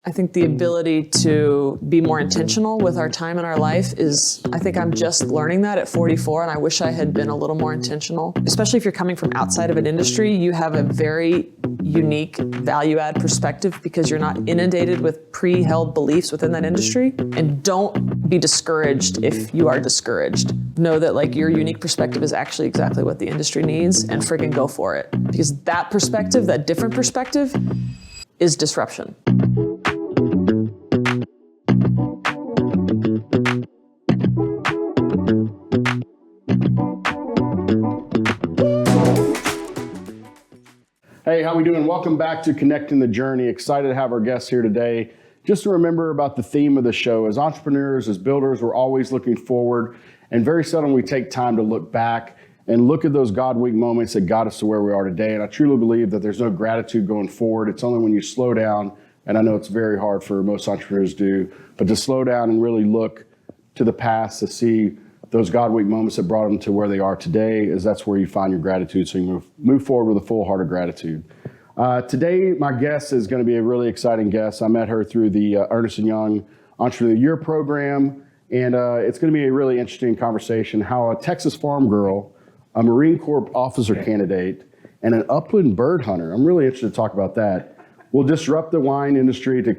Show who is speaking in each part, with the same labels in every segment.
Speaker 1: I think the ability to be more intentional with our time in our life is, I think I'm just learning that at 44, and I wish I had been a little more intentional. Especially if you're coming from outside of an industry, you have a very unique value-add perspective because you're not inundated with pre-held beliefs within that industry. And don't be discouraged if you are discouraged. Know that like your unique perspective is actually exactly what the industry needs, and friggin' go for it. Because that perspective, that different perspective, is disruption.
Speaker 2: Hey, how we doing? Welcome back to Connecting the Journey. Excited to have our guests here today. Just to remember about the theme of the show, as entrepreneurs, as builders, we're always looking forward, and very seldom we take time to look back and look at those God week moments that got us to where we are today. And I truly believe that there's no gratitude going forward. It's only when you slow down, and I know it's very hard for most entrepreneurs to do, but to slow down and really look to the past to see those God week moments that brought them to where they are today, is that's where you find your gratitude. So you move forward with a full heart of gratitude. Today, my guest is going to be a really exciting guest. I met her through the Ernst & Young Entrepreneur of the Year program, and it's going to be a really interesting conversation how a Texas farm girl, a Marine Corps officer candidate, and an upland bird hunter, I'm really interested to talk about that, will disrupt the wine industry to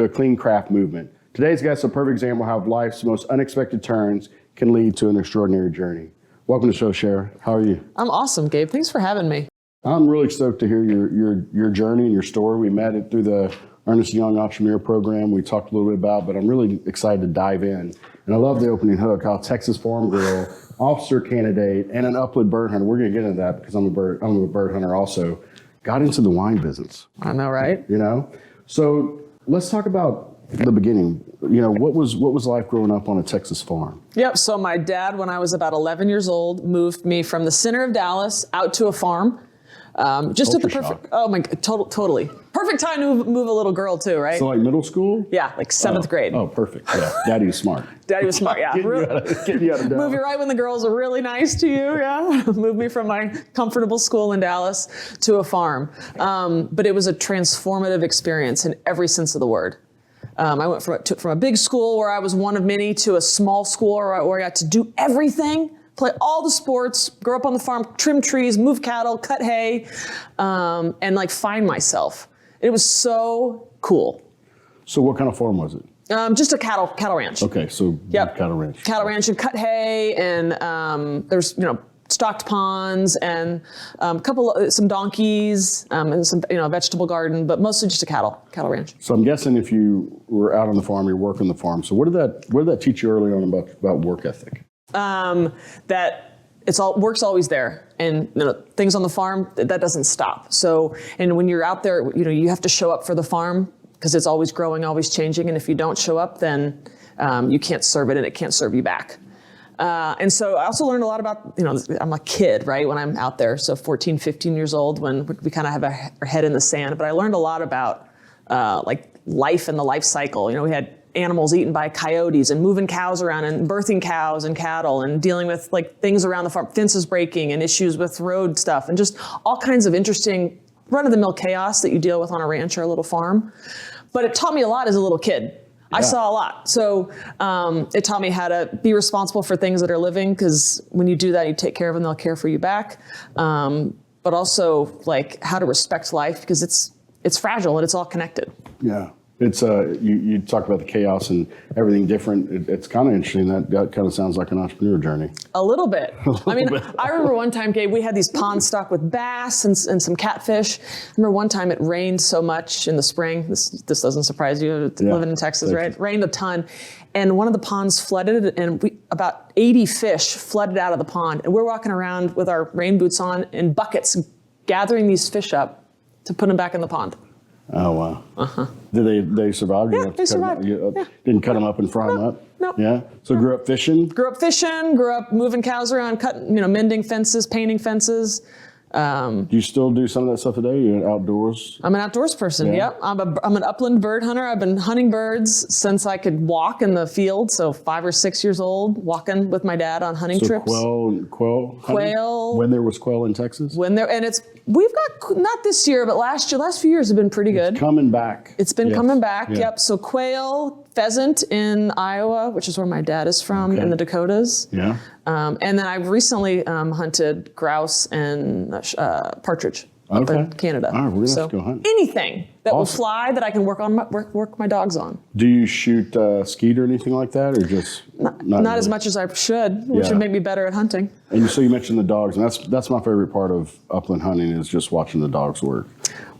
Speaker 2: a clean craft movement. Today's guest is a perfect example of how life's most unexpected turns can lead to an extraordinary journey. Welcome to the show, Shayla. How are you?
Speaker 1: I'm awesome, Gabe. Thanks for having me.
Speaker 2: I'm really stoked to hear your journey and your story. We met it through the Ernst & Young Entrepreneur program we talked a little bit about, but I'm really excited to dive in. And I love the opening hook, how Texas farm girl, officer candidate, and an upland bird hunter, we're going to get into that because I'm a bird hunter also, got into the wine business.
Speaker 1: I know, right?
Speaker 2: You know? So let's talk about the beginning. You know, what was life growing up on a Texas farm?
Speaker 1: Yep. So my dad, when I was about 11 years old, moved me from the center of Dallas out to a farm. Just at the perfect, oh my, totally. Perfect time to move a little girl too, right?
Speaker 2: So like middle school?
Speaker 1: Yeah, like seventh grade.
Speaker 2: Oh, perfect. Yeah, Daddy was smart.
Speaker 1: Daddy was smart, yeah.
Speaker 2: Getting you out of Dallas.
Speaker 1: Move you right when the girls are really nice to you, yeah. Move me from my comfortable school in Dallas to a farm. But it was a transformative experience in every sense of the word. I went from a big school where I was one of many to a small school where I got to do everything, play all the sports, grow up on the farm, trim trees, move cattle, cut hay, and like find myself. It was so cool.
Speaker 2: So what kind of farm was it?
Speaker 1: Just a cattle ranch.
Speaker 2: Okay, so
Speaker 1: yep.
Speaker 2: Cattle ranch.
Speaker 1: Cattle ranch, and cut hay, and there's stocked ponds and some donkeys and some vegetable garden, but mostly just a cattle ranch.
Speaker 2: So I'm guessing if you were out on the farm, you're working the farm. So what did that teach you early on about work ethic?
Speaker 1: That work's always there, and things on the farm that doesn't stop. So, and when you're out there, you have to show up for the farm because it's always growing, always changing. And if you don't show up, then you can't serve it, and it can't serve you back. And so I also learned a lot about, I'm a kid, right, when I'm out there. So 14, 15 years old, when we kind of have our head in the sand. But I learned a lot about like life and the life cycle. We had animals eaten by coyotes and moving cows around and birthing cows and cattle and dealing with like things around the farm, fences breaking and issues with road stuff and just all kinds of interesting run-of-the-mill chaos that you deal with on a ranch or a little farm. But it taught me a lot as a little kid. Yeah. I saw a lot. So it taught me how to be responsible for things that are living, because when you do that, you take care of them, they'll care for you back. But also like how to respect life, because it's fragile and it's all connected.
Speaker 2: Yeah. It's you talk about the chaos and everything different. It's kind of interesting. That kind of sounds like an entrepreneur journey.
Speaker 1: A little bit. I remember one time, Gabe, we had these ponds stocked with bass and some catfish. I remember one time it rained so much in the spring. This doesn't surprise you, living in Texas, right? It rained a ton, and one of the ponds flooded, and about 80 fish flooded out of the pond, and we're walking around with our rain boots on in buckets, gathering these fish up to put them back in the pond.
Speaker 2: Oh, wow. Uh-huh. Did they survive?
Speaker 1: Yeah, they survived.
Speaker 2: Didn't cut them up and fry them up?
Speaker 1: No.
Speaker 2: Yeah? So grew up fishing?
Speaker 1: Grew up moving cows around, mending fences, painting fences,
Speaker 2: Do you still do some of that stuff today? You're outdoors?
Speaker 1: I'm an outdoors person.
Speaker 2: Yeah.
Speaker 1: Yep. I'm an upland bird hunter. I've been hunting birds since I could walk in the field. So 5 or 6 years old, walking with my dad on hunting trips.
Speaker 2: Quail hunting?
Speaker 1: Quail.
Speaker 2: When there was quail in Texas?
Speaker 1: We've got, not this year, but last few years have been pretty good.
Speaker 2: Coming back.
Speaker 1: It's been coming back.
Speaker 2: Yeah.
Speaker 1: Yep. So quail, pheasant in Iowa, which is where my dad is from, in the Dakotas.
Speaker 2: Yeah.
Speaker 1: And then I've recently hunted grouse and partridge up in Canada.
Speaker 2: All right, we're gonna have to go hunt.
Speaker 1: Anything that will fly that I can work my dogs on.
Speaker 2: Do you shoot skeet or anything like that, or just
Speaker 1: not
Speaker 2: really?
Speaker 1: as much as I should, which would make me better at hunting.
Speaker 2: And so you mentioned the dogs, and that's my favorite part of upland hunting is just watching the dogs work.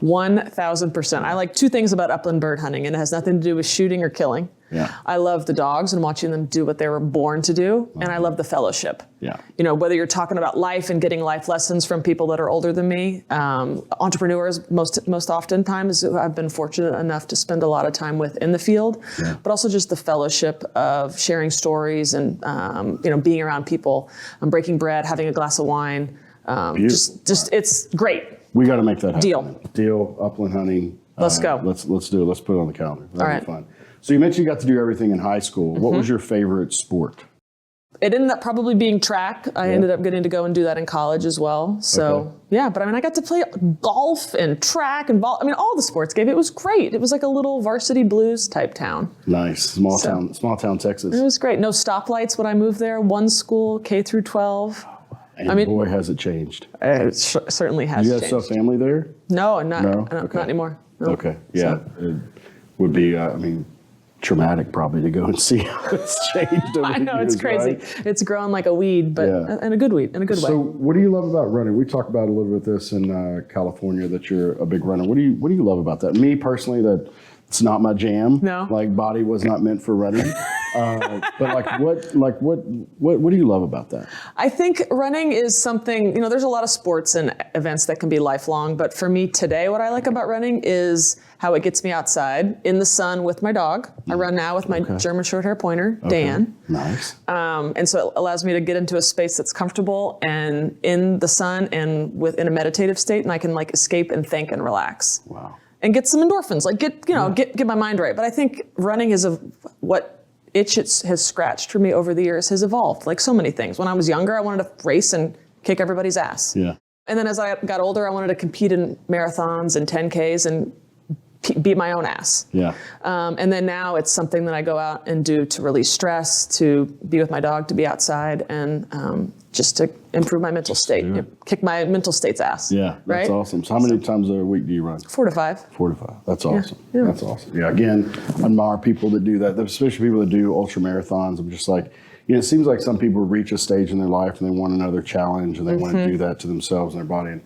Speaker 1: 1,000%. I like two things about upland bird hunting, and it has nothing to do with shooting or killing.
Speaker 2: Yeah.
Speaker 1: I love the dogs and watching them do what they were born to do, and I love the fellowship.
Speaker 2: Yeah.
Speaker 1: You know, whether you're talking about life and getting life lessons from people that are older than me, entrepreneurs most oftentimes who I've been fortunate enough to spend a lot of time with in the field, but also just the fellowship of sharing stories and being around people, breaking bread, having a glass of wine. Just it's great.
Speaker 2: We got to make that happen.
Speaker 1: Deal,
Speaker 2: upland hunting.
Speaker 1: Let's go.
Speaker 2: Let's do it. Let's put it on the calendar. That'll be fun.
Speaker 1: Right.
Speaker 2: So you mentioned you got to do everything in high school. What was your favorite sport?
Speaker 1: It ended up probably being track. I ended up getting to go and do that in college as well. So but I got to play golf and track and all the sports gave. It was great. It was like a little varsity blues type town.
Speaker 2: Nice. Small town Texas.
Speaker 1: It was great. No stoplights when I moved there. One school, K through 12.
Speaker 2: And boy, has it changed.
Speaker 1: It certainly has changed.
Speaker 2: You guys still have family there?
Speaker 1: No, not anymore. No.
Speaker 2: Okay. Yeah. So. It would be, traumatic probably to go and see how it's changed.
Speaker 1: I know, it's crazy. Right? It's grown like a weed, but in a good weed, in a good way.
Speaker 2: So what do you love about running? We talked about a little bit this in California, that you're a big runner. What do you love about that? Me personally, that it's not my jam.
Speaker 1: No.
Speaker 2: Like body was not meant for running. But what do you love about that?
Speaker 1: I think running is something, there's a lot of sports and events that can be lifelong, but for me today, what I like about running is how it gets me outside in the sun with my dog. I run now with my German short hair pointer, Dan.
Speaker 2: Nice.
Speaker 1: And so it allows me to get into a space that's comfortable and in the sun and in a meditative state, and I can escape and think and relax.
Speaker 2: Wow.
Speaker 1: And get some endorphins, get my mind right. But I think running is what itch has scratched for me over the years has evolved, like so many things. When I was younger, I wanted to race and kick everybody's ass.
Speaker 2: Yeah.
Speaker 1: And then as I got older, I wanted to compete in marathons and 10Ks and beat my own ass.
Speaker 2: Yeah.
Speaker 1: And then now it's something that I go out and do to release stress, to be with my dog, to be outside, and just to improve my mental state, kick my mental state's ass.
Speaker 2: Yeah, that's awesome. So how many times a week do you run?
Speaker 1: 4 to 5.
Speaker 2: 4 to 5. That's awesome.
Speaker 1: Yeah.
Speaker 2: That's awesome. Yeah, again, I admire people that do that, especially people that do ultra marathons. I'm just like, it seems like some people reach a stage in their life and they want another challenge and they want to do that to themselves and their body. And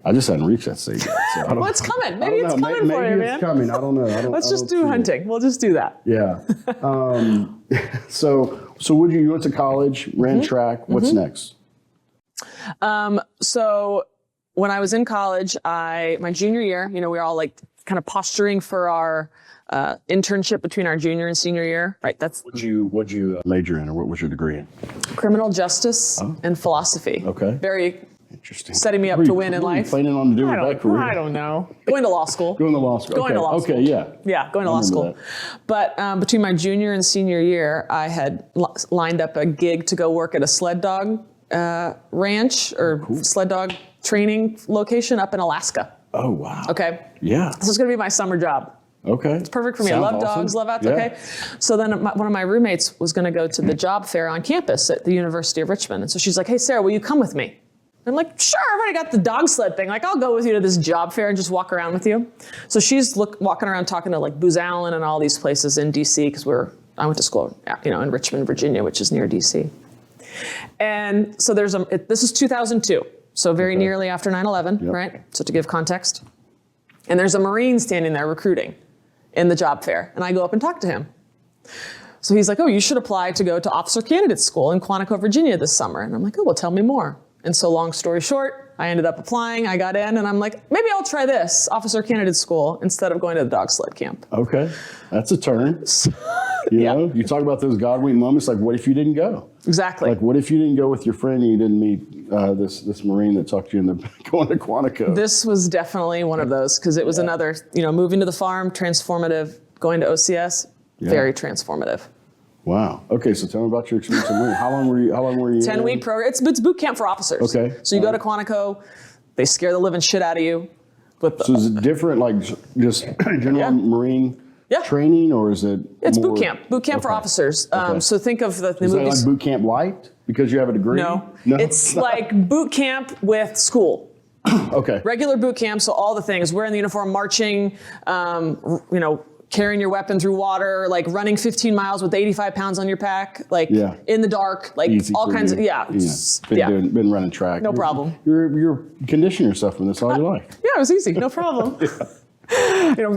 Speaker 2: I just hadn't reached that stage yet. So
Speaker 1: Well, it's coming. Maybe it's coming for you, man.
Speaker 2: Maybe it's coming. I don't know.
Speaker 1: Let's just do hunting. We'll just do that.
Speaker 2: Yeah. So you went to college, ran track. What's next?
Speaker 1: So when I was in college, my junior year, we were all kind of posturing for our internship between our junior and senior year. Right.
Speaker 2: What'd you major in, or what was your degree in?
Speaker 1: Criminal justice and philosophy.
Speaker 2: Okay.
Speaker 1: Very
Speaker 2: interesting.
Speaker 1: Setting me up to win in life.
Speaker 2: What are you planning on doing with that career?
Speaker 1: I don't know. Going to law school.
Speaker 2: Going to law school.
Speaker 1: Going to law school.
Speaker 2: Okay, yeah.
Speaker 1: Yeah, going to law school. But between my junior and senior year, I had lined up a gig to go work at a sled dog ranch or sled dog training location up in Alaska.
Speaker 2: Oh, wow.
Speaker 1: Okay.
Speaker 2: Yeah.
Speaker 1: This is going to be my summer job.
Speaker 2: Okay.
Speaker 1: It's perfect for me.
Speaker 2: Sounds
Speaker 1: I love dogs, love out there. Okay. So then one of my roommates was going to go to the job fair on campus at the University of Richmond. And so she's like, hey, Sarah, will you come with me? I'm like, sure, I've already got the dog sled thing. I'll go with you to this job fair and just walk around with you. So she's walking around talking to Booz Allen and all these places in DC because I went to school, in Richmond, Virginia, which is near DC. And so this is 2002. So very nearly after 9/11, right? So to give context. And there's a Marine standing there recruiting in the job fair. And I go up and talk to him. So he's like, oh, you should apply to go to officer candidate school in Quantico, Virginia this summer. And I'm like, oh, well, tell me more. And so long story short, I ended up applying. I got in and I'm like, maybe I'll try this officer candidate school instead of going to the dog sled camp.
Speaker 2: Okay. That's a turn. You know, you talk about those God wink moments. Like, what if you didn't go?
Speaker 1: Exactly.
Speaker 2: Like, what if you didn't go with your friend and you didn't meet this Marine that talked you into going to Quantico?
Speaker 1: This was definitely one of those, because it was another, moving to the farm, transformative, going to OCS, very transformative.
Speaker 2: Wow. Okay, so tell me about your experience in Marine. How long were you?
Speaker 1: 10-week program. It's boot camp for officers.
Speaker 2: Okay.
Speaker 1: So you go to Quantico, they scare the living shit out of you.
Speaker 2: So is it different, like just general Marine training, or is it?
Speaker 1: It's boot camp. Boot camp for officers. So think of the
Speaker 2: is
Speaker 1: movies.
Speaker 2: That like boot camp light because you have a degree?
Speaker 1: No. It's like boot camp with school.
Speaker 2: Okay.
Speaker 1: Regular boot camp. So all the things, wearing the uniform, marching, carrying your weapon through water, like running 15 miles with 85 pounds on your pack, like in the dark, like
Speaker 2: easy
Speaker 1: all kinds of,
Speaker 2: been running track.
Speaker 1: No problem.
Speaker 2: You're conditioning yourself from this all your life.
Speaker 1: Yeah, it was easy. No problem.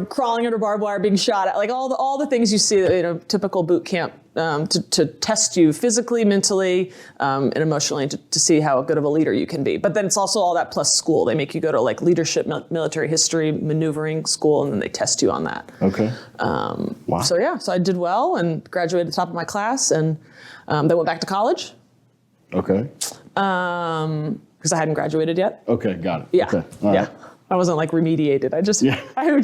Speaker 1: Crawling under barbed wire, being shot at, like all the things you see, typical boot camp to test you physically, mentally, and emotionally to see how good of a leader you can be. But then it's also all that plus school. They make you go to like leadership, military history, maneuvering school, and then they test you on that.
Speaker 2: Okay.
Speaker 1: Wow. So I did well and graduated at the top of my class, and then went back to college.
Speaker 2: Okay.
Speaker 1: Because I hadn't graduated yet.
Speaker 2: Okay, got it.
Speaker 1: Yeah.
Speaker 2: Okay. All right.
Speaker 1: I wasn't like remediated. I was going
Speaker 2: you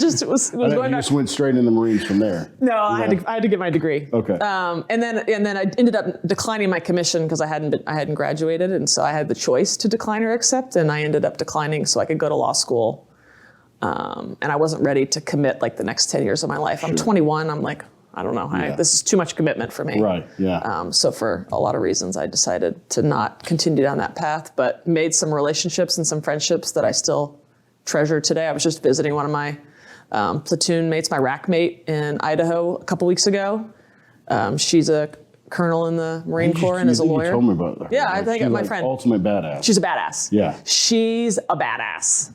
Speaker 2: just went straight into the Marines from there.
Speaker 1: No, I had to get my degree.
Speaker 2: Okay.
Speaker 1: And then I ended up declining my commission because I hadn't graduated, and so I had the choice to decline or accept, and I ended up declining so I could go to law school. And I wasn't ready to commit like the next 10 years of my life. I'm 21. I'm like, I don't know. This is too much commitment for me.
Speaker 2: Right. Yeah.
Speaker 1: So for a lot of reasons, I decided to not continue down that path, but made some relationships and some friendships that I still treasure today. I was just visiting one of my platoon mates, my rack mate in Idaho a couple weeks ago. She's a colonel in the Marine Corps and is a lawyer.
Speaker 2: You told me about her.
Speaker 1: Yeah, I think my
Speaker 2: like
Speaker 1: friend.
Speaker 2: Ultimate badass.
Speaker 1: She's a badass.
Speaker 2: Yeah.
Speaker 1: She's a badass.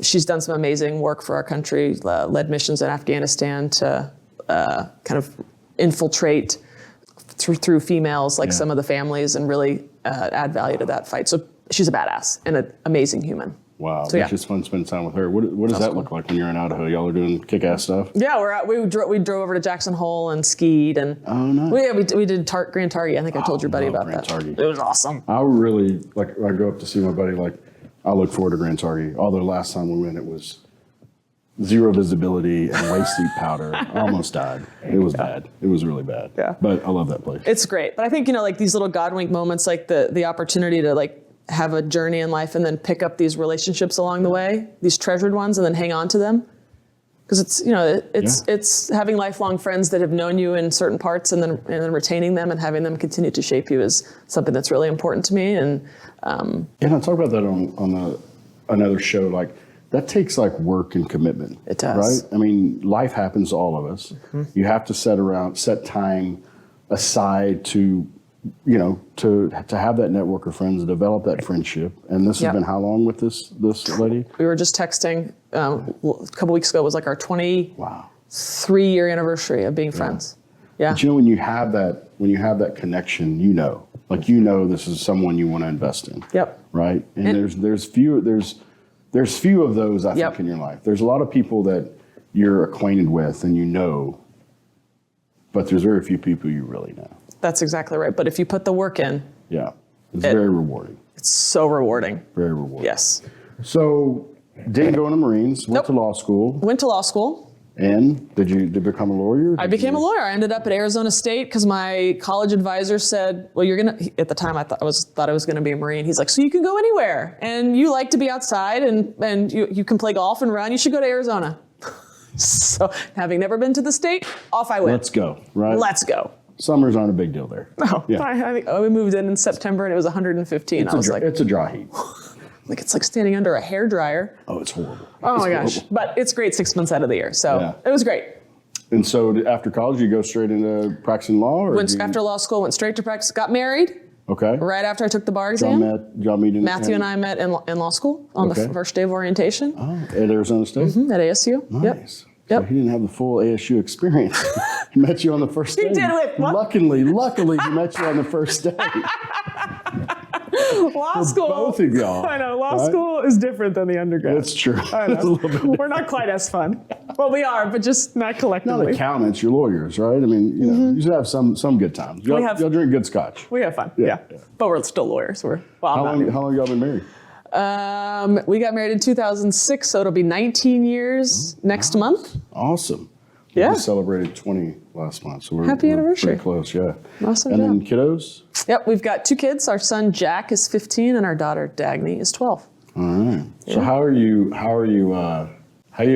Speaker 1: She's done some amazing work for our country, led missions in Afghanistan to kind of infiltrate through females, like some of the families, and really add value to that fight. So she's a badass and an amazing human.
Speaker 2: Wow, so, it's just fun spending time with her. What does that look like when you're in Idaho? Y'all are doing kick-ass stuff?
Speaker 1: Yeah, we drove over to Jackson Hole and skied, and we did Grand Targhee. I think I told your buddy about
Speaker 2: Grand
Speaker 1: that.
Speaker 2: Targhee.
Speaker 1: It was awesome.
Speaker 2: I really when I go up to see my buddy. Like, I look forward to Grand Targhee. Although last time we went, it was zero visibility and waist-deep powder. I almost died. It was bad. It was really bad.
Speaker 1: Yeah,
Speaker 2: but I love that place.
Speaker 1: It's great. But I think like these little God wink moments, like the opportunity to like have a journey in life and then pick up these relationships along the way, these treasured ones, and then hang on to them. Because it's having lifelong friends that have known you in certain parts and then retaining them and having them continue to shape you is something that's really important to me. And
Speaker 2: I'll talk about that on another show. Like, that takes like work and commitment.
Speaker 1: It does.
Speaker 2: Right? I mean, life happens to all of us. Mm-hmm. You have to set time aside to have that network of friends, develop that friendship. And this has been how long with this lady? We were just texting a couple weeks ago. It was like our 23-year anniversary of being friends. Yeah. But when you have that connection, this is someone you want to invest in. Yep. Right. And there's few of those I think in your life. There's a lot of people that you're acquainted with and but there's very few people you really know. That's exactly right. But if you put the work in. Yeah. It's very rewarding. It's so rewarding. Very rewarding. Yes. So didn't go into Marines, went to law school. Went to law school. And did you become a lawyer? I became a lawyer. I ended up at Arizona State because my college advisor said, well, at the time I thought I was going to be a Marine. He's like, so you can go anywhere and you like to be outside and you can play golf and run. You should go to Arizona. So having never been to the state, off I went. Let's go, right? Let's go. Summers aren't a big deal there. No, yeah. I think we moved in September and it was 115. It's a dry heat. Like it's like standing under a hairdryer. Oh, it's horrible. Oh my gosh! Horrible. But it's great 6 months out of the year, so it was great. And so after college, you go straight into practicing law, or after law school, went straight to practice. Got married. Okay. Right after I took the bar exam. Matthew and I met in law school on the first day of orientation. Oh, at Arizona State. Mm-hmm, at ASU. Nice. Yep. So he didn't have the full ASU experience. He met you on the first day. He did it. Luckily, he met you on the first day.
Speaker 1: Law school.
Speaker 2: Both of y'all.
Speaker 1: I know. Law
Speaker 2: right?
Speaker 1: school is different than the undergrad.
Speaker 2: That's true.
Speaker 1: I know.
Speaker 2: It's a little bit
Speaker 1: We're not quite as fun. Well, we are, but just not
Speaker 2: Not
Speaker 1: collectively.
Speaker 2: accountants, you're lawyers, right? I mean, you know, you should have some good times. Y'all drink good scotch.
Speaker 1: We have fun.
Speaker 2: Yeah.
Speaker 1: Yeah. But we're still lawyers.
Speaker 2: How long y'all been married?
Speaker 1: We got married in 2006, so it'll be 19 years next month.
Speaker 2: Awesome.
Speaker 1: Yeah.
Speaker 2: We celebrated 20 last month, so we're
Speaker 1: Happy anniversary.
Speaker 2: Pretty close, yeah.
Speaker 1: Awesome
Speaker 2: And
Speaker 1: job.
Speaker 2: then kiddos?
Speaker 1: Yep, we've got 2 kids. Our son Jack is 15, and our daughter Dagny is 12.
Speaker 2: All right. So how are you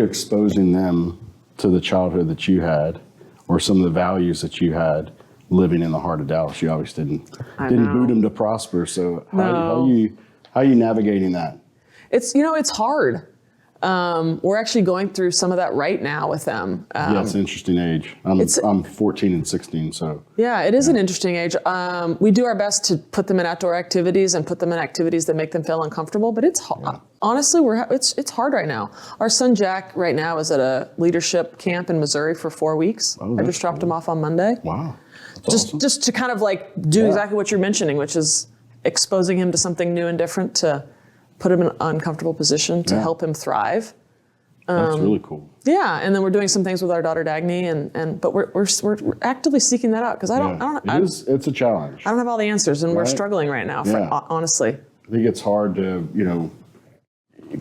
Speaker 2: exposing them to the childhood that you had, or some of the values that you had living in the heart of Dallas? You obviously didn't boot them to prosper. So how are you navigating that?
Speaker 1: It's hard. We're actually going through some of that right now with them.
Speaker 2: Yeah, it's an interesting age. I'm 14 and 16, so.
Speaker 1: Yeah, it is an interesting age. We do our best to put them in outdoor activities and put them in activities that make them feel uncomfortable, but it's honestly, it's hard right now. Our son Jack right now is at a leadership camp in Missouri for 4 weeks. I just dropped him off on Monday.
Speaker 2: Wow. That's awesome.
Speaker 1: Just to kind of like do exactly what you're mentioning, which is exposing him to something new and different, to put him in an uncomfortable position to help him thrive.
Speaker 2: That's really cool.
Speaker 1: Yeah, and then we're doing some things with our daughter Dagny, but we're actively seeking that out because
Speaker 2: It's a challenge.
Speaker 1: I don't have all the answers, and we're struggling right now. Honestly,
Speaker 2: I think it's hard to,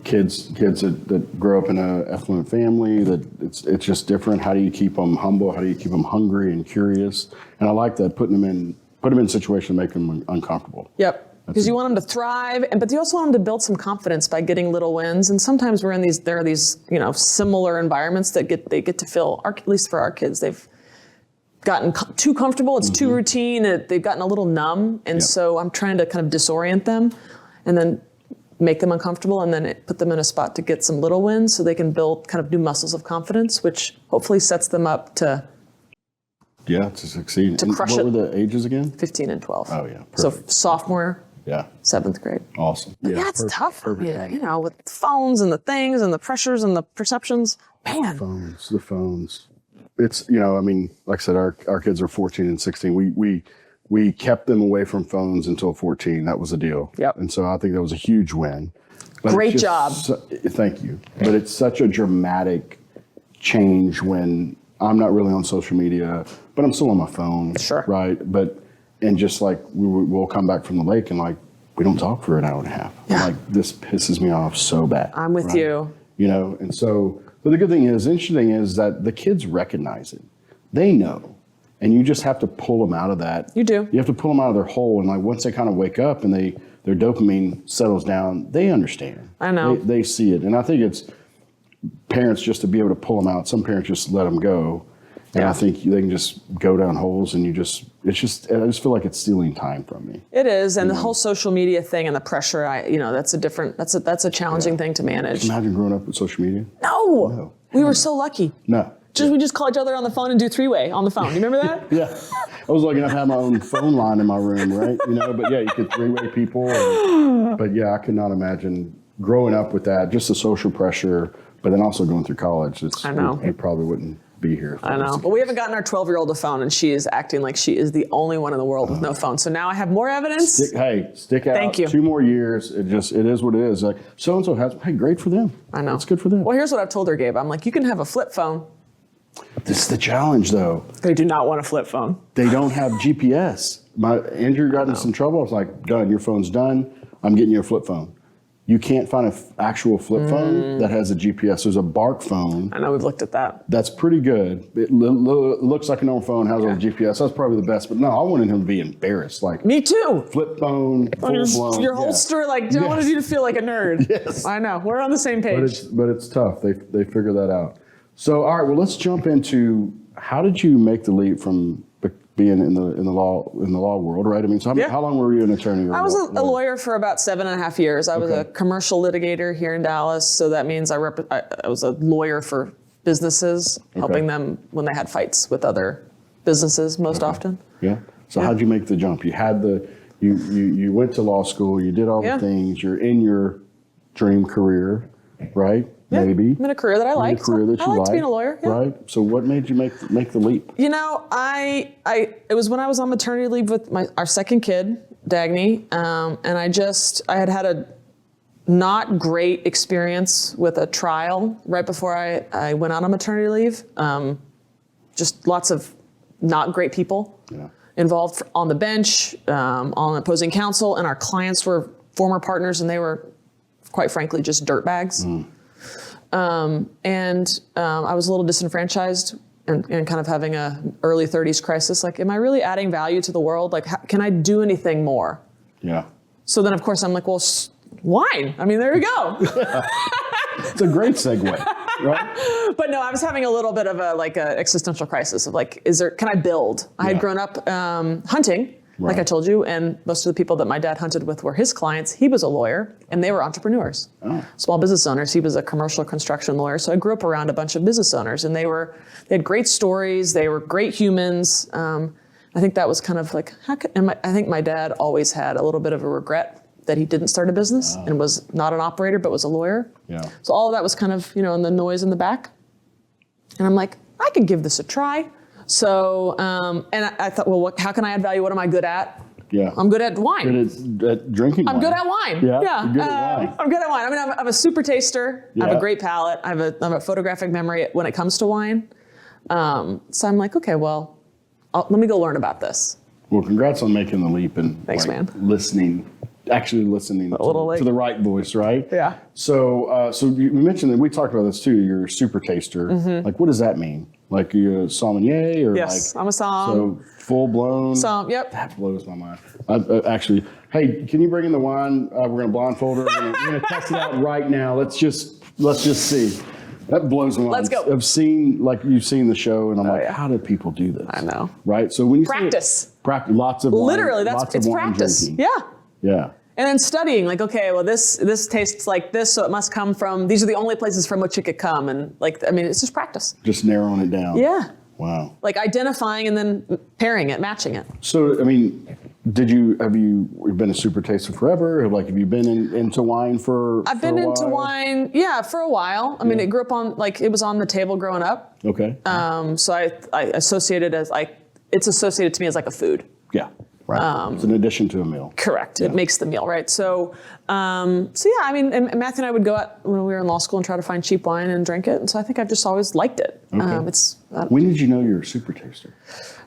Speaker 2: kids that grow up in an affluent family, that it's just different. How do you keep them humble? How do you keep them hungry and curious? And I like that, putting them in situations to make them uncomfortable.
Speaker 1: Yep. Because you want them to thrive, but you also want them to build some confidence by getting little wins. And sometimes there are these similar environments that they get to feel, at least for our kids, they've gotten too comfortable. It's too routine. They've gotten a little numb. And so I'm trying to kind of disorient them and then make them uncomfortable, and then put them in a spot to get some little wins so they can build kind of new muscles of confidence, which hopefully sets them up to
Speaker 2: succeed.
Speaker 1: To crush
Speaker 2: it.
Speaker 1: it.
Speaker 2: What were the ages again?
Speaker 1: 15 and 12.
Speaker 2: Oh, yeah. Perfect.
Speaker 1: So sophomore,
Speaker 2: Yeah.
Speaker 1: 7th grade.
Speaker 2: Awesome.
Speaker 1: Yeah, it's tough. Yeah, with the phones and the things and the pressures and the perceptions. Man.
Speaker 2: The phones. It's, like I said, our kids are 14 and 16. We kept them away from phones until 14. That was the deal.
Speaker 1: Yep.
Speaker 2: And so I think that was a huge win. But
Speaker 1: Great job.
Speaker 2: Thank you. But it's such a dramatic change when I'm not really on social media, but I'm still on my phone.
Speaker 1: Sure.
Speaker 2: Right. And just like we'll come back from the lake and like, we don't talk for an hour and a half.
Speaker 1: Yeah.
Speaker 2: Like, this pisses me off so bad.
Speaker 1: I'm with you.
Speaker 2: And so, but the interesting thing is that the kids recognize it. They know. And you just have to pull them out of that.
Speaker 1: You do.
Speaker 2: You have to pull them out of their hole. And like, once they kind of wake up and their dopamine settles down, they understand.
Speaker 1: I know.
Speaker 2: They see it. And I think it's parents just to be able to pull them out. Some parents just let them go. And I think they can just go down holes, and I just feel like it's stealing time from me.
Speaker 1: It is, and the whole social media thing and the pressure, that's a challenging thing to manage.
Speaker 2: Imagine growing up with social media.
Speaker 1: No. We were so lucky.
Speaker 2: No.
Speaker 1: We just call each other on the phone and do 3-way on the phone. You remember that?
Speaker 2: Yeah. I was lucky enough to have my own phone line in my room, right? But yeah, you could 3-way people. But yeah, I could not imagine growing up with that, just the social pressure, but then also going through college.
Speaker 1: I know.
Speaker 2: We probably wouldn't be here.
Speaker 1: I know. But we haven't gotten our 12-year-old a phone, and she is acting like she is the only one in the world with no phone. So now I have more evidence.
Speaker 2: Stick out.
Speaker 1: Thank you.
Speaker 2: 2 more years. It is what it is. Like, so-and-so has, great for them.
Speaker 1: I know.
Speaker 2: It's good for them.
Speaker 1: Well, here's what I've told her, Gabe. I'm like, you can have a flip phone.
Speaker 2: This is the challenge, though.
Speaker 1: They do not want a flip phone.
Speaker 2: They don't have GPS. Andrew got in some trouble. I was like, done. Your phone's done. I'm getting you a flip phone. You can't find an actual flip phone that has a GPS. There's a Bark phone.
Speaker 1: I know, we've looked at that.
Speaker 2: That's pretty good. It looks like a normal phone, has a GPS. That's probably the best. But no, I wanted him to be embarrassed. Like,
Speaker 1: me too.
Speaker 2: Flip phone, full-blown.
Speaker 1: Your holster, I wanted you to feel like a nerd.
Speaker 2: Yes.
Speaker 1: I know. We're on the same page.
Speaker 2: But it's tough. They figure that out. So, all right, well, let's jump into, how did you make the leap from being in the law world, right? I mean, so how long were you an attorney?
Speaker 1: I was a lawyer for about 7.5 years. I was a commercial litigator here in Dallas, so that means I was a lawyer for businesses, helping them when they had fights with other businesses most often.
Speaker 2: Yeah. So how'd you make the jump? You had you went to law school, you did all the things, you're in your dream career, right?
Speaker 1: Yeah,
Speaker 2: maybe.
Speaker 1: I'm in a career that I like.
Speaker 2: I liked
Speaker 1: being a lawyer. Yeah.
Speaker 2: Right. So what made you make the leap?
Speaker 1: It was when I was on maternity leave with our second kid, Dagny, and I had a not great experience with a trial right before I went out on maternity leave. Just lots of not great people involved on the bench, on opposing counsel, and our clients were former partners, and they were, quite frankly, just dirtbags. And I was a little disenfranchised and kind of having a early 30s crisis. Like, am I really adding value to the world? Like, can I do anything more?
Speaker 2: Yeah.
Speaker 1: So then, of course, I'm like, well, wine. I mean, there you go.
Speaker 2: It's a great segue, right?
Speaker 1: But no, I was having a little bit of a existential crisis of like, can I build? I had grown up hunting, like I told you, and most of the people that my dad hunted with were his clients. He was a lawyer, and they were entrepreneurs, small business owners. He was a commercial construction lawyer. So I grew up around a bunch of business owners, and they had great stories. They were great humans. I think that was kind of like, I think my dad always had a little bit of a regret that he didn't start a business and was not an operator, but was a lawyer. Yeah. So all of that was kind of, in the noise in the back. And I'm like, I could give this a try. So, and I thought, well, how can I add value? What am I good at?
Speaker 2: Yeah.
Speaker 1: I'm good at wine.
Speaker 2: Good at drinking wine.
Speaker 1: I'm good at wine.
Speaker 2: Yeah. You're good at wine.
Speaker 1: I'm good at wine. I mean, I'm a super taster. I have a great palate. I have a photographic memory when it comes to wine. So I'm like, okay, well, let me go learn about this.
Speaker 2: Well, congrats on making the leap and
Speaker 1: Thanks, man.
Speaker 2: actually listening to the right voice, right?
Speaker 1: Yeah.
Speaker 2: So you mentioned that we talked about this too. You're a super taster. Mm-hmm. Like, what does that mean? Like, you're a sommelier, or
Speaker 1: yes, I'm a
Speaker 2: so full blown.
Speaker 1: Yep.
Speaker 2: That blows my mind. Actually, hey, can you bring in the wine? We're gonna blindfold her. We're gonna test it out right now. Let's just see. That blows my mind.
Speaker 1: Let's go.
Speaker 2: You've seen the show, and I'm like, how do people do this?
Speaker 1: I know.
Speaker 2: Right. So when you
Speaker 1: practice,
Speaker 2: lots of wine,
Speaker 1: literally,
Speaker 2: it's
Speaker 1: practice.
Speaker 2: Drinking.
Speaker 1: Yeah.
Speaker 2: Yeah.
Speaker 1: And then studying, like, okay, well, this tastes like this, so it must come from, these are the only places from which it could come. And it's just practice.
Speaker 2: Just narrowing it down.
Speaker 1: Yeah.
Speaker 2: Wow.
Speaker 1: Like identifying and then pairing it, matching it.
Speaker 2: So, I mean, have you been a super taster forever? Have you been into wine for
Speaker 1: I've been into wine, for a while. I mean, it grew up on, it was on the table growing up.
Speaker 2: Okay.
Speaker 1: So I associate it as, it's associated to me as like a food.
Speaker 2: Yeah. Right. It's an addition to a meal.
Speaker 1: Correct. Yeah. It makes the meal, right? So yeah, I mean, and Matthew and I would go out when we were in law school and try to find cheap wine and drink it. And so I think I've just always liked it. Okay.
Speaker 2: When did you know you were a super taster?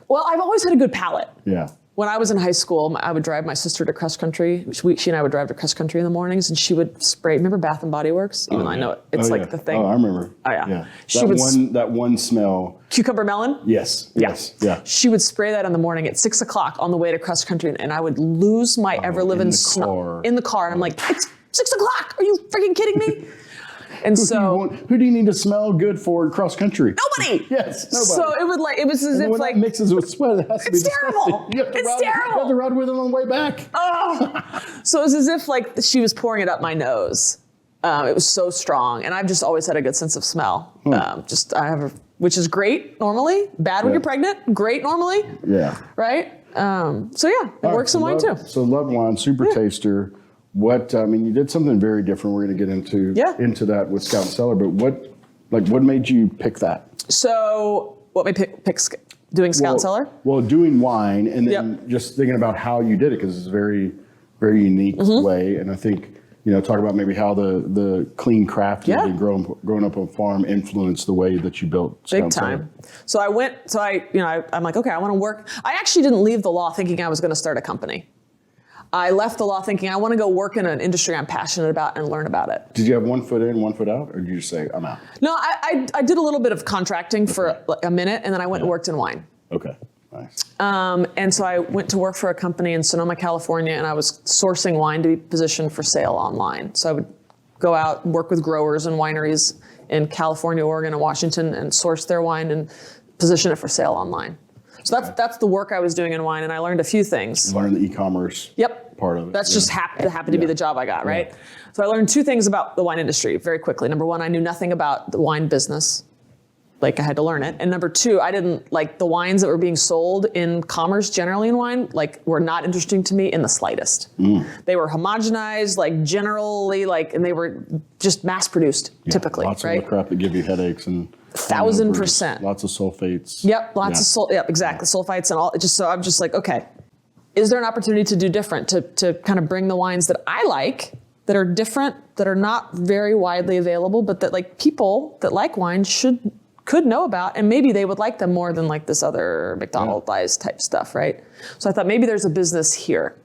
Speaker 1: Well, I've always had a good palate.
Speaker 2: Yeah.
Speaker 1: When I was in high school, I would drive my sister to cross country. She and I would drive to cross country in the mornings, and she would spray. Remember Bath and Body Works? Even though I know it's the thing.
Speaker 2: Oh, I remember.
Speaker 1: Oh yeah.
Speaker 2: That one smell.
Speaker 1: Cucumber melon.
Speaker 2: Yes. Yes. Yeah.
Speaker 1: She would spray that in the morning at 6 o'clock on the way to cross country, and I would lose my ever living smell in the car. And I'm like, it's 6 o'clock. Are you freaking kidding me? And so,
Speaker 2: who do you need to smell good for cross country?
Speaker 1: Nobody.
Speaker 2: Yes, nobody.
Speaker 1: So it was as if
Speaker 2: when that mixes with sweat, it has to be
Speaker 1: terrible.
Speaker 2: It's terrible. You have to ride with it on the way back.
Speaker 1: Oh, so it was as if she was pouring it up my nose. It was so strong, and I've just always had a good sense of smell. Which is great normally. Bad when you're pregnant. Great normally. Yeah. Right. So yeah, it works in wine too.
Speaker 2: So love wine, super taster. You did something very different. We're going to get into that with Scout Cellar, but what made you pick that?
Speaker 1: So what made me pick doing Scout Cellar?
Speaker 2: Well, doing wine, and then just thinking about how you did it, because it's a very, very unique way. And I think, talk about maybe how the clean craft and growing up on a farm influenced the way that you built Scout Cellar.
Speaker 1: Big time. So I'm like, okay, I want to work. I actually didn't leave the law thinking I was going to start a company. I left the law thinking I want to go work in an industry I'm passionate about and learn about it.
Speaker 2: Did you have 1 foot in, 1 foot out, or did you just say, I'm out?
Speaker 1: No, I did a little bit of contracting for a minute, and then I went and worked in wine.
Speaker 2: Okay, nice.
Speaker 1: And so I went to work for a company in Sonoma, California, and I was sourcing wine to be positioned for sale online. So I would go out and work with growers and wineries in California, Oregon, and Washington and source their wine and position it for sale online. So that's the work I was doing in wine, and I learned a few things.
Speaker 2: You learned the e-commerce part of it.
Speaker 1: That's just happened to be the job I got, right? So I learned 2 things about the wine industry very quickly. Number 1, I knew nothing about the wine business. I had to learn it. And number 2, I didn't the wines that were being sold in commerce, generally in wine, were not interesting to me in the slightest. They were homogenized, generally, and they were just mass produced, typically,
Speaker 2: lots
Speaker 1: right?
Speaker 2: Lots of crap that give you headaches and
Speaker 1: 1,000%.
Speaker 2: Lots of sulfates.
Speaker 1: Yep, lots of exactly. Sulfites and all. So I'm just like, okay, is there an opportunity to do different, to kind of bring the wines that I like, that are different, that are not very widely available, but that like people that like wine could know about, and maybe they would like them more than like this other McDonald's type stuff, right? So I thought maybe there's a business here.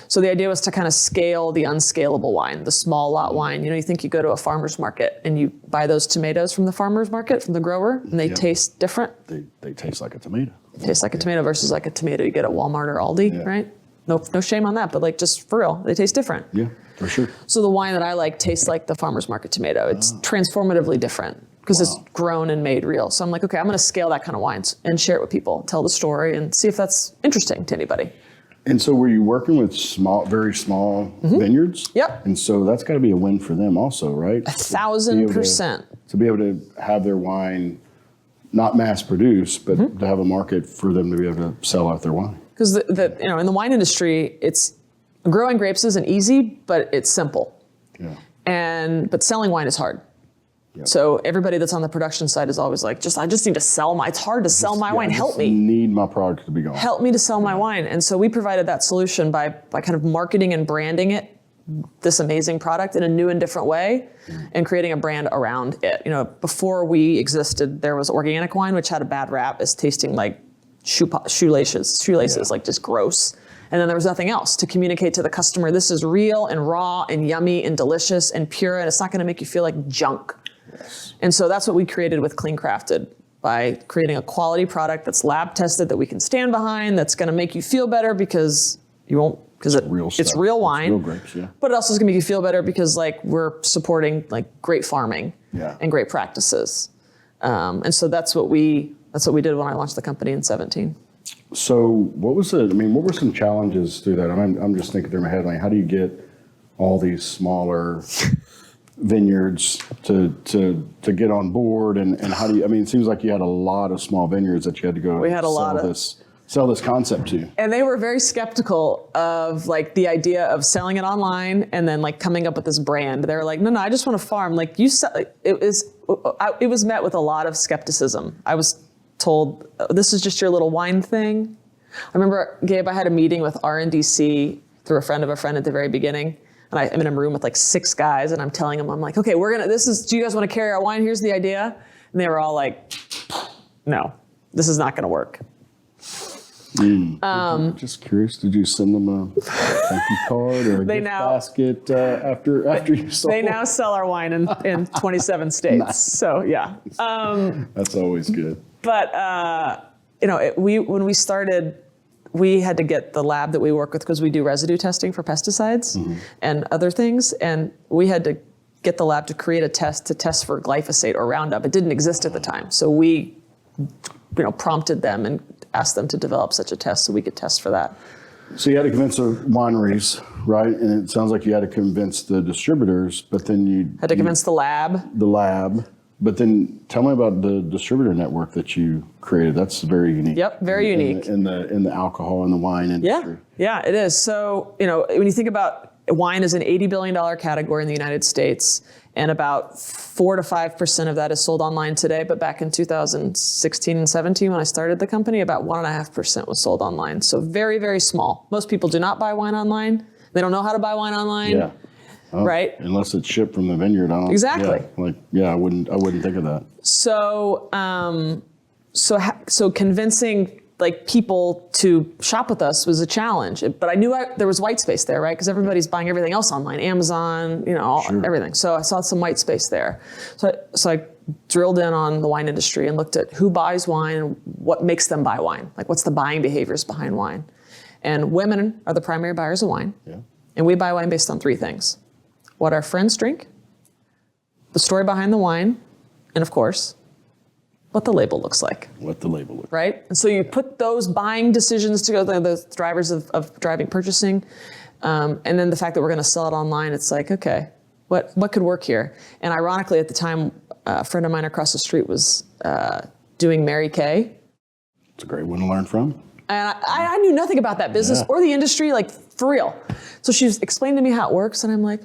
Speaker 1: So the idea was to kind of scale the unscalable wine, the small lot wine. You think you go to a farmer's market and you buy those tomatoes from the farmer's market, from the grower, and they taste different.
Speaker 2: They taste like a tomato.
Speaker 1: Taste like a tomato versus like a tomato you get at Walmart or Aldi, right? No shame on that, but like just for real, they taste different.
Speaker 2: Yeah, for sure.
Speaker 1: So the wine that I like tastes like the farmer's market tomato. It's transformatively different because it's grown and made real. So I'm like, okay, I'm going to scale that kind of wines and share it with people, tell the story, and see if that's interesting to anybody.
Speaker 2: And so were you working with very small vineyards?
Speaker 1: Yep.
Speaker 2: And so that's got to be a win for them also, right?
Speaker 1: 1,000%.
Speaker 2: To be able to have their wine not mass produced, but to have a market for them to be able to sell out their wine.
Speaker 1: Because in the wine industry, growing grapes isn't easy, but it's simple. Yeah. But selling wine is hard. Yep. So everybody that's on the production side is always like, I just need to sell it's hard to sell my wine. Help me.
Speaker 2: I need my product to be gone.
Speaker 1: Help me to sell my wine. And so we provided that solution by kind of marketing and branding it, this amazing product, in a new and different way, and creating a brand around it. Before we existed, there was organic wine, which had a bad rap as tasting like shoelaces, like just gross. And then there was nothing else to communicate to the customer. This is real and raw and yummy and delicious and pure, and it's not going to make you feel like junk. Yes. And so that's what we created with Clean Crafted, by creating a quality product that's lab tested, that we can stand behind, that's going to make you feel better because you won't, because it's real wine.
Speaker 2: It's real grapes, yeah.
Speaker 1: But it also is going to make you feel better because like we're supporting like great farming and great practices. And so that's what we did when I launched the company in 2017.
Speaker 2: So what were some challenges through that? I'm just thinking through my head, like, how do you get all these smaller vineyards to get on board, and how do you, it seems like you had a lot of small vineyards that you had to go sell this concept to.
Speaker 1: And they were very skeptical of like the idea of selling it online and then like coming up with this brand. They were like, no, I just want to farm. Like it was met with a lot of skepticism. I was told, this is just your little wine thing. I remember, Gabe, I had a meeting with RNDC through a friend of a friend at the very beginning. And I'm in a room with like 6 guys, and I'm telling them, I'm like, okay, do you guys want to carry our wine? Here's the idea. And they were all like, no, this is not going to work.
Speaker 2: Just curious, did you send them a thank you card or a gift basket after you sold?
Speaker 1: They now sell our wine in 27 states. Nice. So yeah.
Speaker 2: That's always good.
Speaker 1: But when we started, we had to get the lab that we work with, because we do residue testing for pesticides and other things, and we had to get the lab to create a test to test for glyphosate or Roundup. It didn't exist at the time, so we prompted them and asked them to develop such a test so we could test for that.
Speaker 2: So you had to convince the wineries, right? And it sounds like you had to convince the distributors, but then you
Speaker 1: had to convince the lab.
Speaker 2: The lab. But then tell me about the distributor network that you created. That's very unique.
Speaker 1: Yep, very unique.
Speaker 2: In the alcohol and the wine industry.
Speaker 1: Yeah, it is. So, when you think about wine is an $80 billion category in the United States, and about 4 to 5% of that is sold online today. But back in 2016 and 17, when I started the company, about 1.5% was sold online. So very, very small. Most people do not buy wine online. They don't know how to buy wine online. Yeah. Right?
Speaker 2: Unless it's shipped from the vineyard.
Speaker 1: Exactly.
Speaker 2: I wouldn't think of that.
Speaker 1: So, so convincing like people to shop with us was a challenge, but I knew there was white space there, right? Because everybody's buying everything else online, Amazon, everything. So I saw some white space there. So I drilled in on the wine industry and looked at who buys wine and what makes them buy wine. Like, what's the buying behaviors behind wine? And women are the primary buyers of wine. Yeah. And we buy wine based on 3 things: what our friends drink, the story behind the wine, and of course, what the label looks like. Right? And so you put those buying decisions together, the drivers of driving purchasing, and then the fact that we're going to sell it online, it's like, okay, what could work here? And ironically, at the time, a friend of mine across the street was doing Mary Kay.
Speaker 2: It's a great one to learn from.
Speaker 1: And I knew nothing about that business or the industry, like, for real. So she explained to me how it works, and I'm like,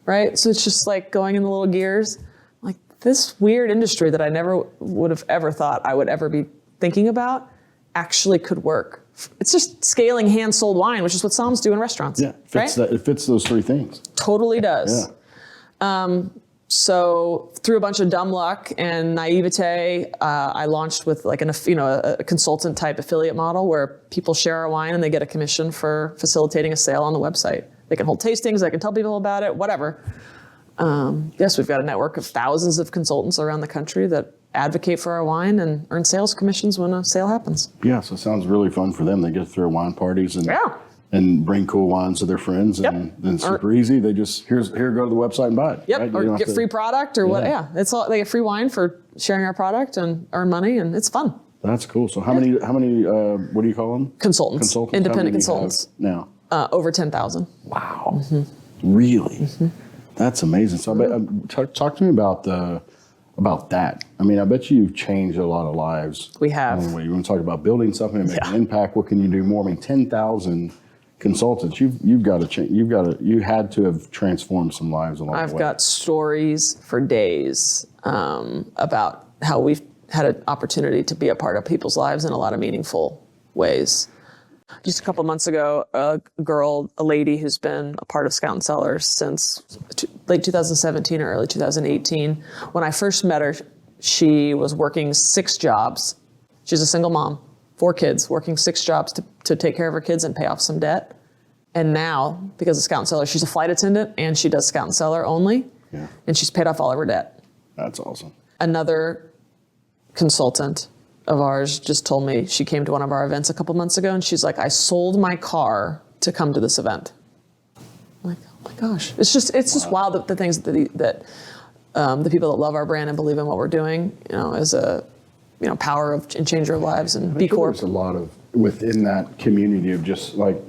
Speaker 1: right? So it's just like going in the little gears. Like, this weird industry that I never would have ever thought I would ever be thinking about actually could work it's just scaling hand-sold wine, which is what Psalms do in restaurants.
Speaker 2: Yeah,
Speaker 1: right?
Speaker 2: It fits those three things.
Speaker 1: Totally does.
Speaker 2: Yeah.
Speaker 1: So through a bunch of dumb luck and naivete, I launched with like a consultant type affiliate model where people share our wine and they get a commission for facilitating a sale on the website. They can hold tastings, they can tell people about it, whatever. Yes, we've got a network of thousands of consultants around the country that advocate for our wine and earn sales commissions when a sale happens.
Speaker 2: Yeah, so it sounds really fun for them. They get to throw wine parties and bring cool wines to their friends, and then super easy. They just here go to the website and buy it.
Speaker 1: Yep,
Speaker 2: right?
Speaker 1: or get free product or what? Yeah, it's all, they get free wine for sharing our product and earn money, and it's fun.
Speaker 2: That's cool. So how many? What do you call them?
Speaker 1: Consultants. Independent
Speaker 2: consultants. Now.
Speaker 1: Over 10,000.
Speaker 2: Wow. Mm-hmm. Really? Mm-hmm. That's amazing. So talk to me about that. I mean, I bet you you've changed a lot of lives.
Speaker 1: We have.
Speaker 2: You want to talk about building something and making an impact? What can you do more? I mean, 10,000 consultants. You've got to change. You had to have transformed some lives along the way.
Speaker 1: I've got stories for days about how we've had an opportunity to be a part of people's lives in a lot of meaningful ways. Just a couple of months ago, a lady who's been a part of Scout Cellar since late 2017 or early 2018. When I first met her, she was working 6 jobs. She's a single mom, 4 kids, working 6 jobs to take care of her kids and pay off some debt. And now, because of Scout Cellar, she's a flight attendant and she does Scout Cellar only. Yeah. And she's paid off all of her debt.
Speaker 2: That's awesome.
Speaker 1: Another consultant of ours just told me, she came to one of our events a couple months ago and she's like, I sold my car to come to this event. I'm like, oh my gosh. It's just wild the things that the people that love our brand and believe in what we're doing, is a, power of and changer of lives and B Corp.
Speaker 2: There's a lot of within that community of just like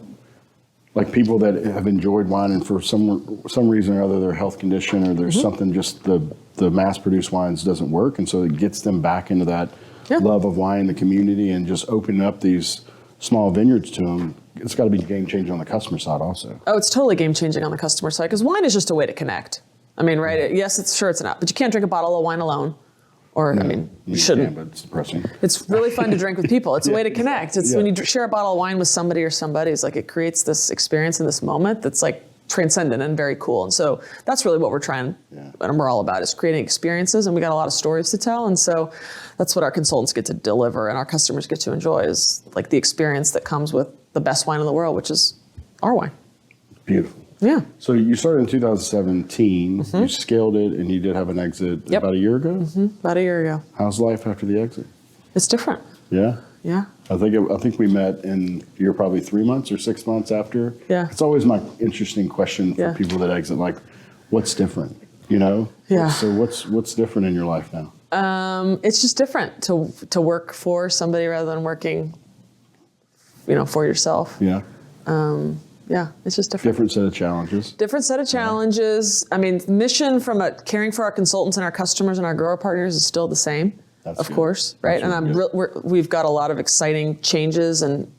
Speaker 2: people that have enjoyed wine and for some reason or other their health condition or there's something just the mass produced wines doesn't work, and so it gets them back into that love of wine in the community and just opening up these small vineyards to them. It's got to be game changing on the customer side also. Oh,
Speaker 1: it's totally game changing on the customer side because wine is just a way to connect. I mean, right? Yes, it's an app, but you can't drink a bottle of wine alone. Or, you shouldn't.
Speaker 2: But it's depressing.
Speaker 1: It's really fun to drink with people. It's a way to connect. It's when you share a bottle of wine with somebody or somebody, it's like it creates this experience in this moment that's like transcendent and very cool. And so that's really what we're trying, and we're all about, is creating experiences. And we got a lot of stories to tell. And so that's what our consultants get to deliver and our customers get to enjoy, is like the experience that comes with the best wine in the world, which is our wine.
Speaker 2: Beautiful.
Speaker 1: Yeah.
Speaker 2: So you started in 2017, you scaled it, and you did have an exit about a year ago?
Speaker 1: About a year ago.
Speaker 2: How's life after the exit?
Speaker 1: It's different.
Speaker 2: Yeah?
Speaker 1: Yeah.
Speaker 2: I think we met in, you're probably 3 months or 6 months after.
Speaker 1: Yeah.
Speaker 2: It's always my interesting question for people that exit, like, what's different,
Speaker 1: Yeah.
Speaker 2: So what's different in your life now?
Speaker 1: It's just different to work for somebody rather than working, for yourself.
Speaker 2: Yeah.
Speaker 1: Yeah, it's just different.
Speaker 2: Different set of challenges.
Speaker 1: Different set of challenges. I mean, mission from caring for our consultants and our customers and our grower partners is still the same, of course, right? And we've got a lot of exciting changes and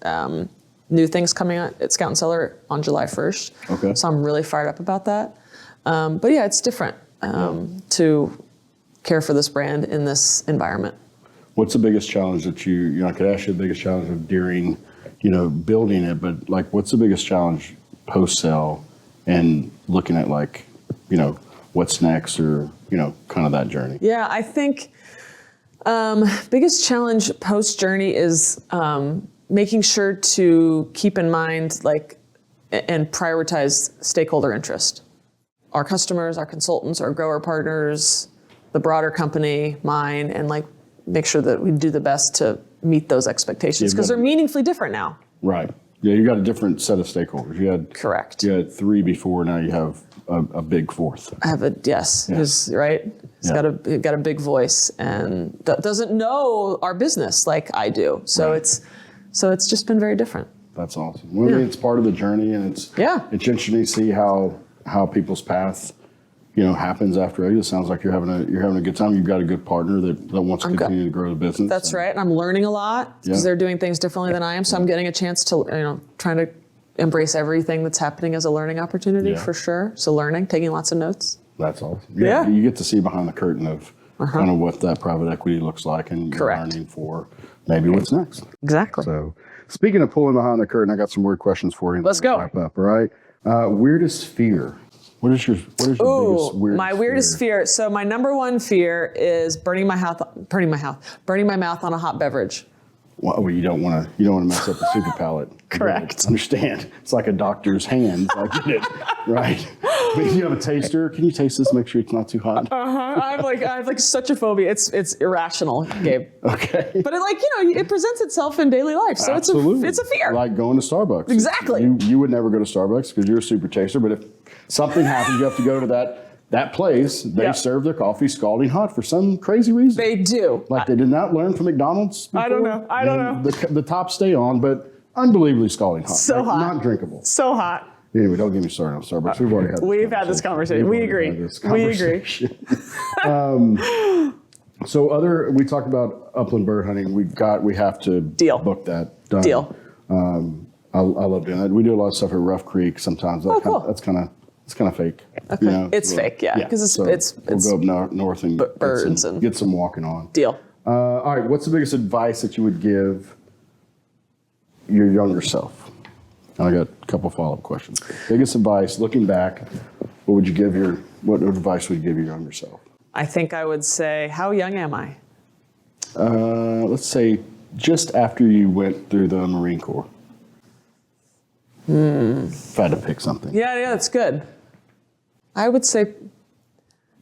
Speaker 1: new things coming out at Scout Cellar on July 1st.
Speaker 2: Okay.
Speaker 1: So I'm really fired up about that. But yeah, it's different to care for this brand in this environment.
Speaker 2: What's the biggest challenge that I could ask you the biggest challenge of during building it, but like, what's the biggest challenge post-sale and looking at what's next or, kind of that journey?
Speaker 1: Yeah, I think biggest challenge post-journey is making sure to keep in mind, and prioritize stakeholder interest. Our customers, our consultants, our grower partners, the broader company, mine, and make sure that we do the best to meet those expectations because they're meaningfully different now. Right.
Speaker 2: Yeah, you got a different set of stakeholders.
Speaker 1: Correct.
Speaker 2: You had 3 before, now you have a big 4th.
Speaker 1: I have who's right. He's got a big voice and doesn't know our business like I do. So it's just been very different.
Speaker 2: That's awesome. Well, I mean, it's part of the journey, and it's interesting to see how people's path happens after exit. It sounds like you're having a good time. You've got a good partner that wants to continue to grow the business.
Speaker 1: That's right. And I'm learning a lot because they're doing things differently than I am. So I'm getting a chance to, trying to embrace everything that's happening as a learning opportunity for sure. So taking lots of notes.
Speaker 2: That's awesome. Yeah. You get to see behind the curtain of kind of what that private equity looks like, and you're learning for maybe what's next.
Speaker 1: Exactly.
Speaker 2: So speaking of pulling behind the curtain, I got some weird questions for you.
Speaker 1: Let's go.
Speaker 2: Wrap up, all right? Weirdest fear. What is your biggest
Speaker 1: weirdest fear? So my number one fear is burning my mouth on a hot beverage.
Speaker 2: Well, you don't want to mess up the super palate.
Speaker 1: Correct.
Speaker 2: Understand? It's like a doctor's hands. I get it, right? But you have a taster. Can you taste this? Make sure it's not too hot.
Speaker 1: I have such a phobia. It's irrational, Gabe.
Speaker 2: Okay.
Speaker 1: But it presents itself in daily life, so it's a fear.
Speaker 2: Like going to Starbucks.
Speaker 1: Exactly.
Speaker 2: You would never go to Starbucks because you're a super taster. But if something happens, you have to go to that place. They serve their coffee scalding hot for some crazy reason.
Speaker 1: They do.
Speaker 2: Like they did not learn from McDonald's before.
Speaker 1: I don't know.
Speaker 2: The tops stay on, but unbelievably scalding hot.
Speaker 1: So hot.
Speaker 2: Not drinkable.
Speaker 1: So hot.
Speaker 2: Anyway, don't get me started on Starbucks. We've
Speaker 1: had this conversation. We agree.
Speaker 2: So we talked about upland bird hunting. We have to book that done.
Speaker 1: Deal.
Speaker 2: I love doing that. We do a lot of stuff at Rough Creek sometimes.
Speaker 1: Cool.
Speaker 2: It's kind of fake.
Speaker 1: Okay. It's fake, yeah. Because
Speaker 2: we'll go up north and
Speaker 1: birds
Speaker 2: get some walking on.
Speaker 1: Deal.
Speaker 2: All right. What's the biggest advice that you would give your younger self? I got a couple follow-up questions. Biggest advice, looking back, what advice would you give your younger self?
Speaker 1: I think I would say, how young am I?
Speaker 2: Let's say just after you went through the Marine Corps. If I had to pick something.
Speaker 1: Yeah, that's good. I would say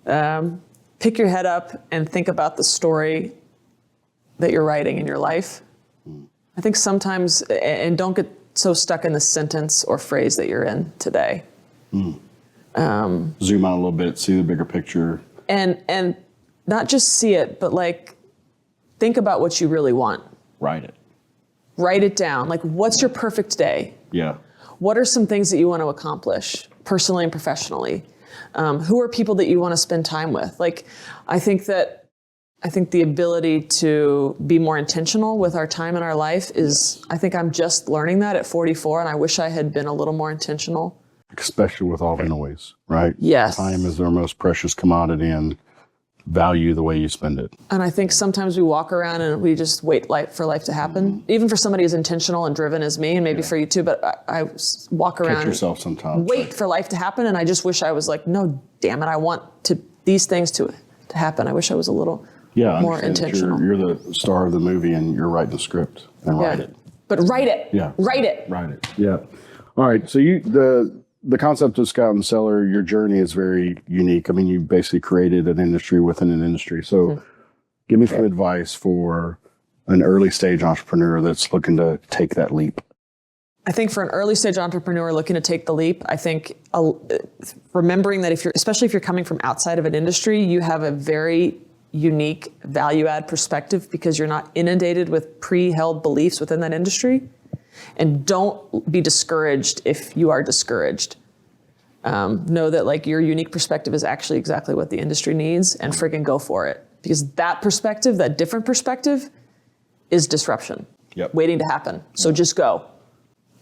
Speaker 1: pick your head up and think about the story that you're writing in your life. I think sometimes, and don't get so stuck in the sentence or phrase that you're in today.
Speaker 2: Zoom out a little bit, see the bigger picture.
Speaker 1: And not just see it, but think about what you really want.
Speaker 2: Write it.
Speaker 1: Write it down. What's your perfect day?
Speaker 2: Yeah.
Speaker 1: What are some things that you want to accomplish personally and professionally? Who are people that you want to spend time with? I think the ability to be more intentional with our time in our life is, I think I'm just learning that at 44, and I wish I had been a little more intentional.
Speaker 2: Especially with all the noise, right?
Speaker 1: Yes.
Speaker 2: Time is our most precious commodity, and value the way you spend it.
Speaker 1: And I think sometimes we walk around and we just wait for life to happen. Even for somebody as intentional and driven as me, and maybe for you too, but I walk around.
Speaker 2: Catch yourself sometimes.
Speaker 1: Wait for life to happen, and I just wish I was no, damn it, I want these things to happen. I wish I was a little more intentional.
Speaker 2: You're the star of the movie, and you're writing the script and write it.
Speaker 1: But write it.
Speaker 2: Yeah.
Speaker 1: Write it.
Speaker 2: Write it. Yeah. All right. So the concept of Scout Cellar, your journey is very unique. I mean, you basically created an industry within an industry. So give me some advice for an early stage entrepreneur that's looking to take that leap.
Speaker 1: I think for an early stage entrepreneur looking to take the leap, I think remembering that especially if you're coming from outside of an industry, you have a very unique value add perspective because you're not inundated with pre-held beliefs within that industry. And don't be discouraged if you are discouraged. Know that your unique perspective is actually exactly what the industry needs, and friggin' go for it. Because that perspective, that different perspective, is disruption waiting to happen. So just go.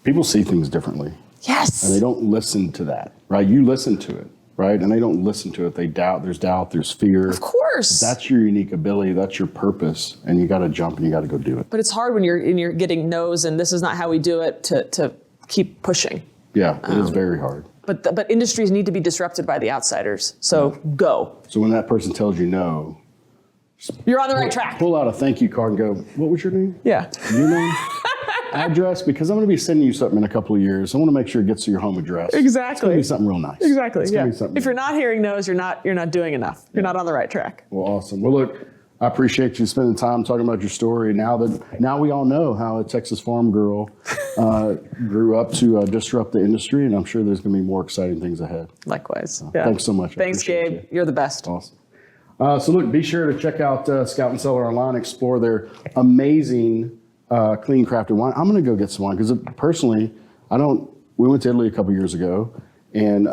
Speaker 2: People see things differently.
Speaker 1: Yes.
Speaker 2: And they don't listen to that, right? You listen to it, right? And they don't listen to it. They doubt, there's fear.
Speaker 1: Of course.
Speaker 2: That's your unique ability. That's your purpose. And you got to jump and you got to go do it.
Speaker 1: But it's hard when you're getting no's and this is not how we do it to keep pushing.
Speaker 2: Yeah, it is very hard.
Speaker 1: But industries need to be disrupted by the outsiders. So go.
Speaker 2: So when that person tells you no,
Speaker 1: you're on the right track.
Speaker 2: Pull out a thank you card and go, what was your name?
Speaker 1: Yeah.
Speaker 2: Your name? Address, because I'm going to be sending you something in a couple of years. I want to make sure it gets to your home address.
Speaker 1: Exactly.
Speaker 2: It's going to be something real nice.
Speaker 1: Exactly. If you're
Speaker 2: nice.
Speaker 1: not hearing no's, you're not doing enough. You're not on the right track.
Speaker 2: Well, awesome. Well, look, I appreciate you spending time talking about your story. Now we all know how a Texas farm girl grew up to disrupt the industry, and I'm sure there's going to be more exciting things ahead.
Speaker 1: Likewise.
Speaker 2: Thanks so much.
Speaker 1: Thanks, Gabe. You're the best.
Speaker 2: Awesome. So look, be sure to check out Scout Cellar online, explore their amazing clean crafted wine. I'm going to go get some wine because personally, we went to Italy a couple years ago, and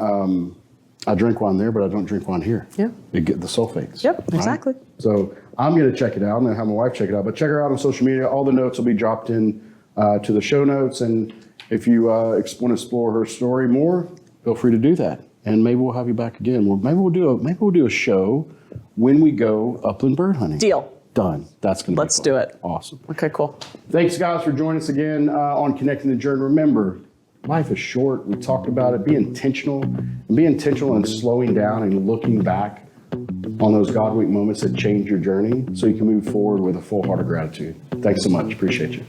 Speaker 2: I drink wine there, but I don't drink wine here.
Speaker 1: Yeah.
Speaker 2: They get the sulfates.
Speaker 1: Yep,
Speaker 2: right?
Speaker 1: exactly.
Speaker 2: So I'm going to check it out. I'm going to have my wife check it out, but check her out on social media. All the notes will be dropped in to the show notes. And if you want to explore her story more, feel free to do that. And maybe we'll have you back again. Maybe we'll do a show when we go upland bird hunting.
Speaker 1: Deal.
Speaker 2: Done. That's going to be
Speaker 1: Let's
Speaker 2: fun.
Speaker 1: do it.
Speaker 2: Awesome.
Speaker 1: Okay, cool.
Speaker 2: Thanks, guys, for joining us again on Connecting the Journey. Remember, life is short. We talked about it. Be intentional. And be intentional in slowing down and looking back on those God week moments that change your journey so you can move forward with a full heart of gratitude. Thanks so much. Appreciate you.